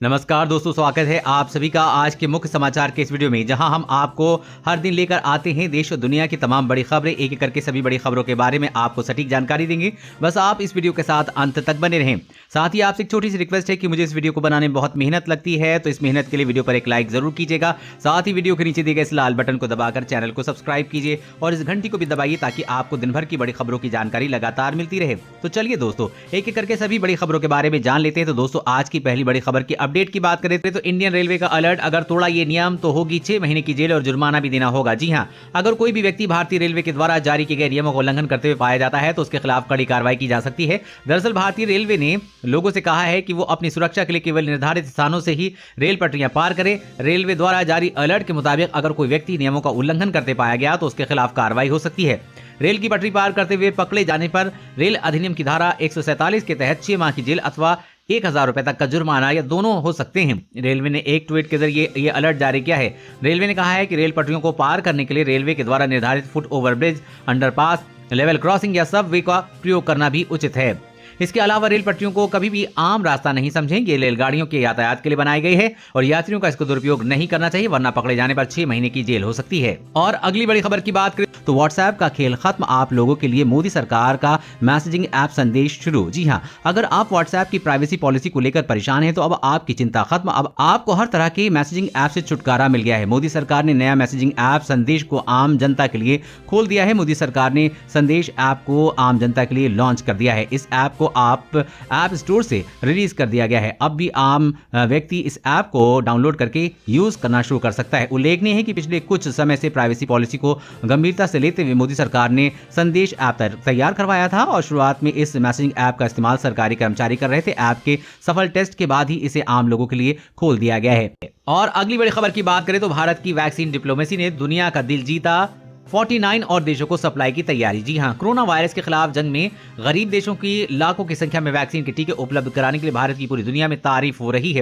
नमस्कार दोस्तों, स्वागत है आप सभी का आज के मुख्य समाचार के इस वीडियो में, जहां हम आपको हर दिन लेकर आते हैं देश और दुनिया की तमाम बड़ी खबरें। एक एक करके सभी बड़ी खबरों के बारे में आपको सटीक जानकारी देंगे। बस आप इस वीडियो के साथ अंत तक बने रहें। साथ ही आपसे एक छोटी सी रिक्वेस्ट है कि मुझे इस वीडियो को बनाने में बहुत मेहनत लगती है, तो इस मेहनत के लिए वीडियो पर एक लाइक जरूर कीजिएगा। साथ ही वीडियो के नीचे दिए गए इस लाल बटन को दबाकर चैनल को सब्सक्राइब कीजिए और इस घंटी को भी दबाइए ताकि आपको दिन भर की बड़ी खबरों की जानकारी लगातार मिलती रहे। तो चलिए दोस्तों, एक एक करके सभी बड़ी खबरों के बारे में जान लेते हैं। तो दोस्तों, आज की पहली बड़ी खबर की अपडेट की बात करें तो इंडियन रेलवे का अलर्ट, अगर तोड़ा ये नियम तो होगी 6 महीने की जेल और जुर्माना भी देना होगा। जी हां, अगर कोई भी व्यक्ति भारतीय रेलवे के द्वारा जारी किए गए नियमों का उल्लंघन करते हुए पाया जाता है तो उसके खिलाफ कड़ी कार्रवाई की जा सकती है। दरअसल भारतीय रेलवे ने लोगों से कहा है कि वो अपनी सुरक्षा के लिए केवल निर्धारित स्थानों से ही रेल पटरियां पार करें। रेलवे द्वारा जारी अलर्ट के मुताबिक अगर कोई व्यक्ति नियमों का उल्लंघन करते पाया गया तो उसके खिलाफ कार्रवाई हो सकती है। रेल की पटरी पार करते हुए पकड़े जाने पर रेल अधिनियम की धारा 147 के तहत 6 माह की जेल अथवा 1000 रुपए तक का जुर्माना या दोनों हो सकते हैं। रेलवे ने एक ट्वीट के जरिए ये अलर्ट जारी किया है। रेलवे ने कहा है कि रेल पटरियों को पार करने के लिए रेलवे के द्वारा निर्धारित foot overbridge, underpass, level crossing या सबवे का प्रयोग करना भी उचित है। इसके अलावा रेल पटरियों को कभी भी आम रास्ता नहीं समझें। ये रेलगाड़ियों के यातायात के लिए बनाई गई है और यात्रियों का इसका दुरुपयोग नहीं करना चाहिए, वरना पकड़े जाने पर 6 महीने की जेल हो सकती है। और अगली बड़ी खबर की बात करें तो व्हाट्सएप का खेल खत्म, आप लोगों के लिए मोदी सरकार का मैसेजिंग ऐप संदेश शुरू। जी हां, अगर आप व्हाट्सएप की प्राइवेसी पॉलिसी को लेकर परेशान हैं तो अब आपकी चिंता खत्म। अब आपको हर तरह के मैसेजिंग ऐप से छुटकारा मिल गया है। मोदी सरकार ने नया मैसेजिंग ऐप संदेश को आम जनता के लिए खोल दिया है। मोदी सरकार ने संदेश ऐप को आम जनता के लिए लॉन्च कर दिया है। इस ऐप को आप ऐप स्टोर से रिलीज कर दिया गया है। अब भी आम व्यक्ति इस ऐप को डाउनलोड करके यूज करना शुरू कर सकता है। उल्लेखनीय है कि पिछले कुछ समय से प्राइवेसी पॉलिसी को गंभीरता से लेते हुए मोदी सरकार ने संदेश ऐप तैयार करवाया था और शुरुआत में इस मैसेजिंग ऐप का इस्तेमाल सरकारी कर्मचारी कर रहे थे। ऐप के सफल टेस्ट के बाद ही इसे आम लोगों के लिए खोल दिया गया है। और अगली बड़ी खबर की बात करें तो भारत की वैक्सीन डिप्लोमेसी ने दुनिया का दिल जीता, 49 और देशों को सप्लाई की तैयारी। जी हां, कोरोना वायरस के खिलाफ जंग में गरीब देशों की लाखों की संख्या में वैक्सीन के टीके उपलब्ध कराने के लिए भारत की पूरी दुनिया में तारीफ हो रही है।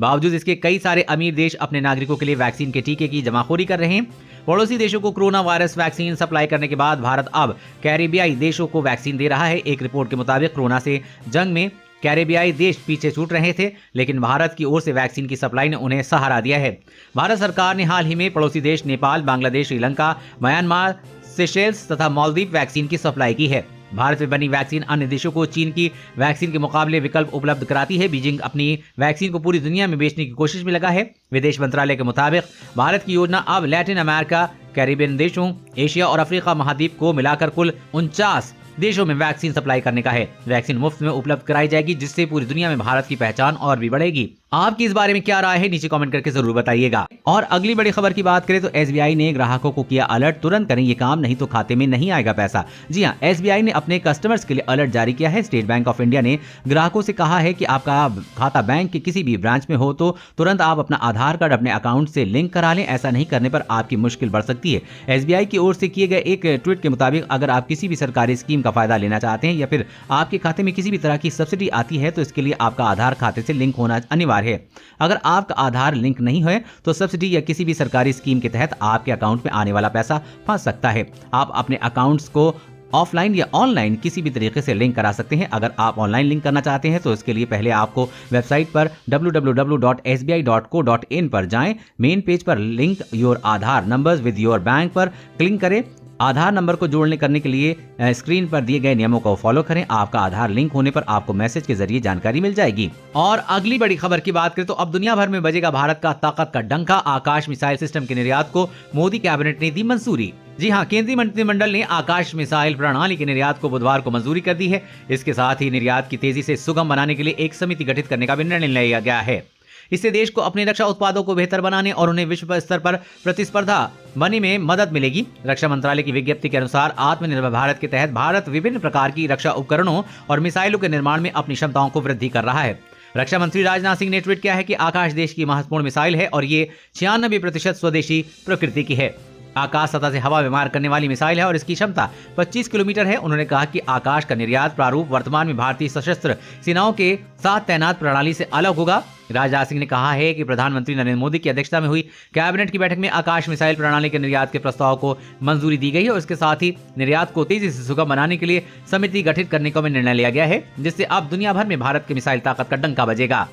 बावजूद इसके कई सारे अमीर देश अपने नागरिकों के लिए वैक्सीन के टीके की जमाखोरी कर रहे हैं। पड़ोसी देशों को कोरोना वायरस वैक्सीन सप्लाई करने के बाद भारत अब कैरेबियाई देशों को वैक्सीन दे रहा है। एक रिपोर्ट के मुताबिक कोरोना से जंग में कैरेबियाई देश पीछे छूट रहे थे, लेकिन भारत की ओर से वैक्सीन की सप्लाई ने उन्हें सहारा दिया है। भारत सरकार ने हाल ही में पड़ोसी देश नेपाल, बांग्लादेश, श्रीलंका, म्यांमार, सेशेल्स तथा मालदीव वैक्सीन की सप्लाई की है। भारत में बनी वैक्सीन अन्य देशों को चीन की वैक्सीन के मुकाबले विकल्प उपलब्ध कराती है। बीजिंग अपनी वैक्सीन को पूरी दुनिया में बेचने की कोशिश में लगा है। विदेश मंत्रालय के मुताबिक भारत की योजना अब लैटिन अमेरिका, कैरिबियन देशों, एशिया और अफ्रीका महाद्वीप को मिलाकर कुल 49 देशों में वैक्सीन सप्लाई करने का है। वैक्सीन मुफ्त में उपलब्ध कराई जाएगी, जिससे पूरी दुनिया में भारत की पहचान और भी बढ़ेगी। आपकी इस बारे में क्या राय है, नीचे कमेंट करके जरूर बताइएगा। और अगली बड़ी खबर की बात करें तो एसबीआई ने ग्राहकों को किया अलर्ट, तुरंत करें ये काम, नहीं तो खाते में नहीं आएगा पैसा। जी हां, एसबीआई ने अपने कस्टमर्स के लिए अलर्ट जारी किया है। स्टेट बैंक ऑफ इंडिया ने ग्राहकों से कहा है कि आपका खाता बैंक के किसी भी ब्रांच में हो तो तुरंत आप अपना आधार कार्ड अपने अकाउंट से लिंक करा लें। ऐसा नहीं करने पर आपकी मुश्किल बढ़ सकती है। एसबीआई की ओर से किए गए एक ट्वीट के मुताबिक अगर आप किसी भी सरकारी स्कीम का फायदा लेना चाहते हैं या फिर आपके खाते में किसी भी तरह की सब्सिडी आती है तो इसके लिए आपका आधार खाते से लिंक होना अनिवार्य है। अगर आपका आधार लिंक नहीं है तो सब्सिडी या किसी भी सरकारी स्कीम के तहत आपके अकाउंट में आने वाला पैसा फंस सकता है। आप अपने अकाउंट्स को ऑफलाइन या ऑनलाइन किसी भी तरीके से लिंक करा सकते हैं। अगर आप ऑनलाइन लिंक करना चाहते हैं तो इसके लिए पहले आपको वेबसाइट पर www.sbi.co.in पर जाएं। मेन पेज पर link your Aadhaar numbers with your bank पर क्लिक करें। आधार नंबर को जोड़ने करने के लिए स्क्रीन पर दिए गए नियमों को फॉलो करें। आपका आधार लिंक होने पर आपको मैसेज के जरिए जानकारी मिल जाएगी। और अगली बड़ी खबर की बात करें तो अब दुनिया भर में बजेगा भारत का ताकत का डंका। आकाश मिसाइल सिस्टम के निर्यात को मोदी कैबिनेट ने दी मंजूरी। जी हां, केंद्रीय मंत्रिमंडल ने आकाश मिसाइल प्रणाली के निर्यात को बुधवार को मंजूरी कर दी है। इसके साथ ही निर्यात की तेजी से सुगम बनाने के लिए एक समिति गठित करने का भी निर्णय लिया गया है। इससे देश को अपने रक्षा उत्पादों को बेहतर बनाने और उन्हें विश्व स्तर पर प्रतिस्पर्धा बनने में मदद मिलेगी। रक्षा मंत्रालय की विज्ञप्ति के अनुसार आत्मनिर्भर भारत के तहत भारत विभिन्न प्रकार की रक्षा उपकरणों और मिसाइलों के निर्माण में अपनी क्षमताओं को वृद्धि कर रहा है। रक्षा मंत्री राजनाथ सिंह ने ट्वीट किया है कि आकाश देश की महत्वपूर्ण मिसाइल है और ये 96% स्वदेशी प्रकृति की है। आकाश सतह से हवा में मार करने वाली मिसाइल है और इसकी क्षमता 25 किलोमीटर है। उन्होंने कहा कि आकाश का निर्यात प्रारूप वर्तमान में भारतीय सशस्त्र सेनाओं के साथ तैनात प्रणाली से अलग होगा। राजनाथ सिंह ने कहा है कि प्रधानमंत्री नरेंद्र मोदी की अध्यक्षता में हुई कैबिनेट की बैठक में आकाश मिसाइल प्रणाली के निर्यात के प्रस्ताव को मंजूरी दी गई है और इसके साथ ही निर्यात को तेजी से सुगम बनाने के लिए समिति गठित करने का निर्णय लिया गया है, जिससे अब दुनिया भर में भारत की मिसाइल ताकत का डंका बजेगा।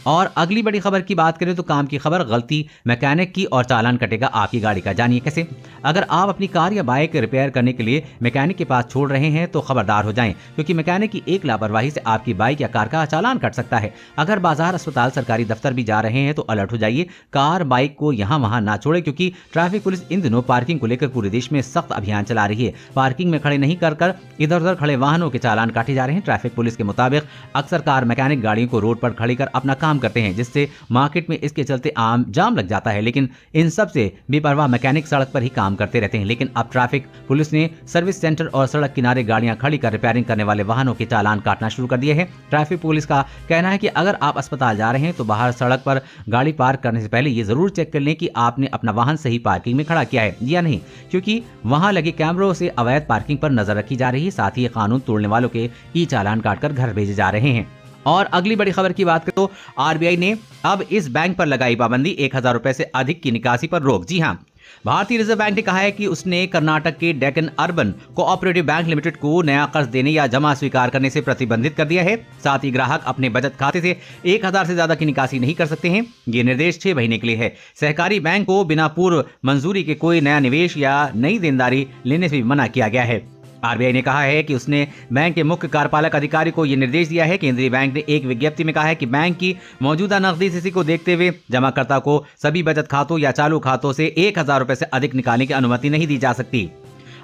और अगली बड़ी खबर की बात करें तो काम की खबर, गलती मैकेनिक की और चालान कटेगा आपकी गाड़ी का। जानिए कैसे। अगर आप अपनी कार या बाइक रिपेयर करने के लिए मैकेनिक के पास छोड़ रहे हैं तो खबरदार हो जाएं, क्योंकि मैकेनिक की एक लापरवाही से आपकी बाइक या कार का चालान कट सकता है। अगर बाजार, अस्पताल, सरकारी दफ्तर भी जा रहे हैं तो अलर्ट हो जाइए, कार बाइक को यहाँ वहां ना छोड़े, क्योंकि ट्रैफिक पुलिस इन दिनों पार्किंग को लेकर पूरे देश में सख्त अभियान चला रही है। पार्किंग में खड़े नहीं कर इधर उधर खड़े वाहनों के चालान काटे जा रहे हैं। ट्रैफिक पुलिस के मुताबिक अक्सर कार मैकेनिक गाड़ियों को रोड पर खड़ी कर अपना काम करते हैं, जिससे मार्केट में इसके चलते आम जाम लग जाता है। लेकिन इन सब से बेपरवाह मैकेनिक सड़क पर ही काम करते रहते हैं। लेकिन अब ट्रैफिक पुलिस ने सर्विस सेंटर और सड़क किनारे गाड़ियां खड़ी कर रिपेयरिंग करने वाले वाहनों के चालान काटना शुरू कर दिए हैं। ट्रैफिक पुलिस का कहना है कि अगर आप अस्पताल जा रहे हैं तो बाहर सड़क पर गाड़ी पार्क करने से पहले ये जरूर चेक कर लें कि आपने अपना वाहन सही पार्किंग में खड़ा किया है या नहीं, क्योंकि वहां लगे कैमरों से अवैध पार्किंग पर नजर रखी जा रही है। साथ ही कानून तोड़ने वालों के ई चालान काटकर घर भेजे जा रहे हैं। और अगली बड़ी खबर की बात करें तो आरबीआई ने अब इस बैंक पर लगाई पाबंदी, 1000 रुपए से अधिक की निकासी पर रोक। जी हां, भारतीय रिजर्व बैंक ने कहा है कि उसने कर्नाटक के Deccan urban cooperative bank limited को नया कर्ज देने या जमा स्वीकार करने से प्रतिबंधित कर दिया है। साथ ही ग्राहक अपने बचत खाते से 1000 से ज्यादा की निकासी नहीं कर सकते हैं। ये निर्देश 6 महीने के लिए है। सहकारी बैंक को बिना पूर्व मंजूरी के कोई नया निवेश या नई देनदारी लेने से भी मना किया गया है। आरबीआई ने कहा है कि उसने बैंक के मुख्य कार्यपालक अधिकारी को यह निर्देश दिया है। केंद्रीय बैंक ने एक विज्ञप्ति में कहा है कि बैंक की मौजूदा नकदी स्थिति को देखते हुए जमाकर्ता को सभी बचत खातों या चालू खातों से 1000 रुपए से अधिक निकालने की अनुमति नहीं दी जा सकती।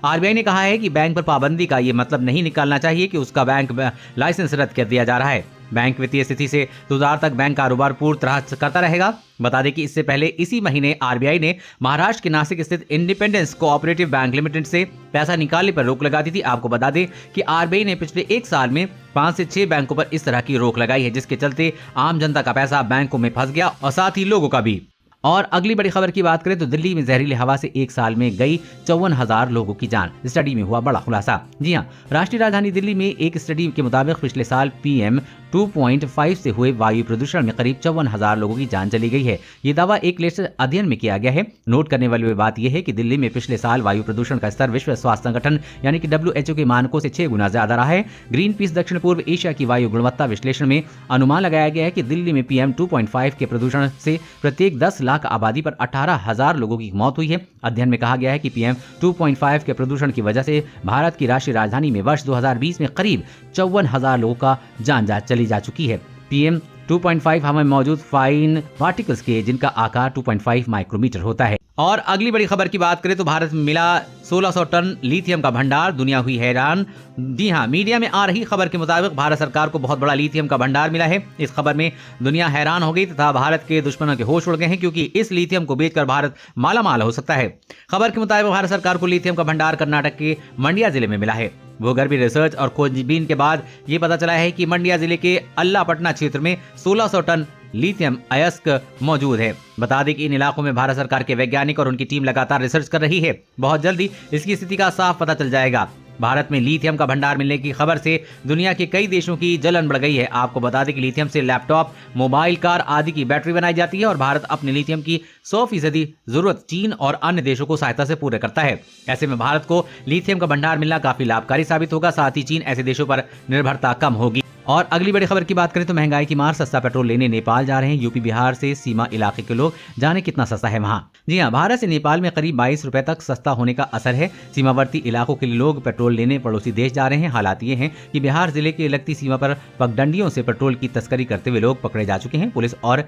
आरबीआई ने कहा है कि बैंक पर पाबंदी का ये मतलब नहीं निकालना चाहिए कि उसका बैंक लाइसेंस रद्द कर दिया जा रहा है। बैंक वित्तीय स्थिति से सुधार तक बैंक कारोबार पूरी तरह करता रहेगा। बता दें कि इससे पहले इसी महीने आरबीआई ने महाराष्ट्र के नासिक स्थित इंडिपेंडेंस कोऑपरेटिव बैंक लिमिटेड से पैसा निकालने पर रोक लगा दी थी। आपको बता दें कि आरबीआई ने पिछले 1 साल में 5 से 6 बैंकों पर इस तरह की रोक लगाई है, जिसके चलते आम जनता का पैसा बैंकों में फंस गया और साथ ही लोगों का भी। और अगली बड़ी खबर की बात करें तो दिल्ली में जहरीली हवा से 1 साल में गई 54,000 लोगों की जान। स्टडी में हुआ बड़ा खुलासा। जी हां, राष्ट्रीय राजधानी दिल्ली में एक स्टडी के मुताबिक पिछले साल PM 2.5 से हुए वायु प्रदूषण में करीब 54,000 लोगों की जान चली गई है। ये दावा एक लेटेस्ट अध्ययन में किया गया है। नोट करने वाली बात यह है कि दिल्ली में पिछले साल वायु प्रदूषण का स्तर विश्व स्वास्थ्य संगठन यानी कि WHO के मानकों से 6 गुना ज्यादा रहा है। ग्रीन पीस दक्षिण पूर्व एशिया की वायु गुणवत्ता विश्लेषण में अनुमान लगाया गया है कि दिल्ली में PM 2.5 के प्रदूषण से प्रत्येक 10 लाख आबादी पर 18,000 लोगों की मौत हुई है। अध्ययन में कहा गया है कि PM 2.5 के प्रदूषण की वजह से भारत की राष्ट्रीय राजधानी में वर्ष 2020 में करीब 54,000 लोगों का जान चली जा चुकी है। PM 2.5 हवा में मौजूद फाइन पार्टिकल्स के जिनका आकार 2.5 माइक्रोमीटर होता है। और अगली बड़ी खबर की बात करें तो भारत में मिला 1600 टन लिथियम का भंडार, दुनिया हुई हैरान। जी हां, मीडिया में आ रही खबर के मुताबिक भारत सरकार को बहुत बड़ा लिथियम का भंडार मिला है। इस खबर में दुनिया हैरान हो गई तथा भारत के दुश्मनों के होश उड़ गए हैं, क्योंकि इस लिथियम को बेचकर भारत मालामाल हो सकता है। खबर के मुताबिक भारत सरकार को लिथियम का भंडार कर्नाटक के मंडिया जिले में मिला है। भूगर्भीय रिसर्च और खोजबीन के बाद ये पता चला है कि मंडिया जिले के अल्लापटना क्षेत्र में 1600 टन लिथियम अयस्क मौजूद है। बता दें कि इन इलाकों में भारत सरकार के वैज्ञानिक और उनकी टीम लगातार रिसर्च कर रही है। बहुत जल्दी इसकी स्थिति का साफ पता चल जाएगा। भारत में लिथियम का भंडार मिलने की खबर से दुनिया के कई देशों की जलन बढ़ गई है। आपको बता दें कि लिथियम से लैपटॉप, मोबाइल, कार आदि की बैटरी बनाई जाती है और भारत अपने लिथियम की 100% जरूरत चीन और अन्य देशों को सहायता से पूरे करता है। ऐसे में भारत को लिथियम का भंडार मिलना काफी लाभकारी साबित होगा। साथ ही चीन ऐसे देशों पर निर्भरता कम होगी। और अगली बड़ी खबर की बात करें तो महंगाई की मार, सस्ता पेट्रोल लेने नेपाल जा रहे हैं यूपी बिहार से सीमा इलाके के लोग। जाने कितना सस्ता है वहां। जी हां, भारत से नेपाल में करीब 22 रुपए तक सस्ता होने का असर है। सीमावर्ती इलाकों के लिए लोग पेट्रोल लेने पड़ोसी देश जा रहे हैं। हालात ये हैं कि बिहार जिले के लगती सीमा पर पगडंडियों से पेट्रोल की तस्करी करते हुए लोग पकड़े जा चुके हैं। पुलिस और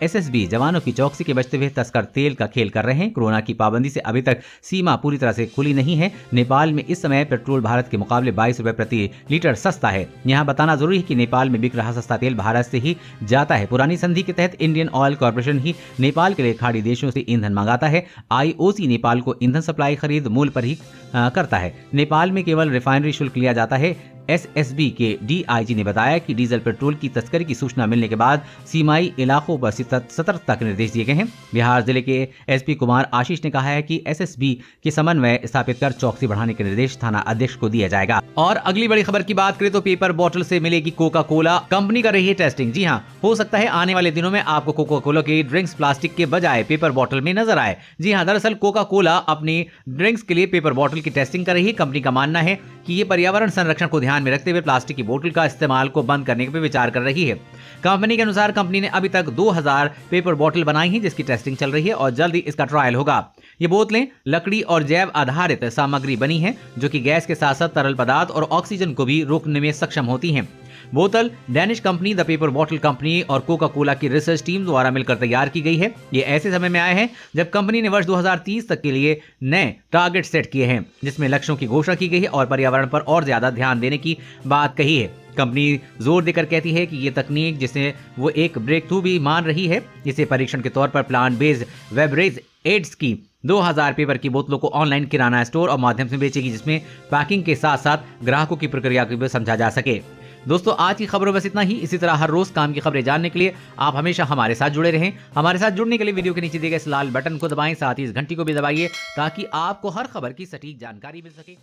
SSB जवानों की चौकसी के बचते हुए तस्कर तेल का खेल कर रहे हैं। कोरोना की पाबंदी से अभी तक सीमा पूरी तरह से खुली नहीं है। नेपाल में इस समय पेट्रोल भारत के मुकाबले 22 रुपए प्रति लीटर सस्ता है। यहाँ बताना जरूरी है कि नेपाल में बिक रहा सस्ता तेल भारत से ही जाता है। पुरानी संधि के तहत इंडियन ऑयल कॉर्पोरेशन ही नेपाल के लिए खाड़ी देशों से ईंधन मंगाता है। IOC नेपाल को ईंधन सप्लाई खरीद मूल्य पर ही करता है। नेपाल में केवल रिफाइनरी शुल्क लिया जाता है। SSB के DIG ने बताया कि डीजल पेट्रोल की तस्करी की सूचना मिलने के बाद सीमाई इलाकों पर सतर्कता के निर्देश दिए गए हैं। बिहार जिले के SP कुमार आशीष ने कहा है कि SSB के समन्वय स्थापित कर चौकसी बढ़ाने के निर्देश थाना अध्यक्ष को दिया जाएगा। और अगली बड़ी खबर की बात करें तो पेपर बोतल से मिलेगी कोका कोला, कंपनी कर रही है टेस्टिंग। जी हाँ, हो सकता है आने वाले दिनों में आपको कोका कोला के ड्रिंक्स प्लास्टिक के बजाय पेपर बोतल में नजर आए। जी हाँ, दरअसल कोका कोला अपनी ड्रिंक्स के लिए पेपर बोतल की टेस्टिंग कर रही है। कंपनी का मानना है कि कि ये पर्यावरण संरक्षण को ध्यान में रखते हुए प्लास्टिक की बोतल का इस्तेमाल को बंद करने पर विचार कर रही है। कंपनी के अनुसार कंपनी ने अभी तक 2000 पेपर बोतल बनाई हैं जिसकी टेस्टिंग चल रही है और जल्द ही इसका ट्रायल होगा। ये बोतलें लकड़ी और जैव आधारित सामग्री बनी हैं जो कि गैस के साथ साथ तरल पदार्थ और ऑक्सीजन को भी रोकने में सक्षम होती हैं। बोतल Danish company the paper bottle company और कोका कोला की रिसर्च टीम द्वारा मिलकर तैयार की गई है। ये ऐसे समय में आए हैं जब कंपनी ने वर्ष 2030 तक के लिए नए टारगेट सेट किए हैं जिसमें लक्ष्यों की घोषणा की गई है और पर्यावरण पर और ज्यादा ध्यान देने की बात कही है। कंपनी जोर देकर कहती है कि ये तकनीक जिसे वो एक ब्रेक थ्रू भी मान रही है, इसे परीक्षण के तौर पर प्लांट बेस्ड बेवरेज एड्स की 2000 पेपर की बोतलों को ऑनलाइन किराना स्टोर और माध्यम से बेचेगी जिसमें पैकिंग के साथ साथ ग्राहकों की प्रक्रिया को भी समझा जा सके। दोस्तों आज की खबरों बस इतना ही। इसी तरह हर रोज काम की खबरें जानने के लिए आप हमेशा हमारे साथ जुड़े रहें। हमारे साथ जुड़ने के लिए वीडियो के नीचे दिए गए इस लाल बटन को दबाएं, साथ ही इस घंटी को भी दबाइए ताकि आपको हर खबर की सटीक जानकारी मिल सके।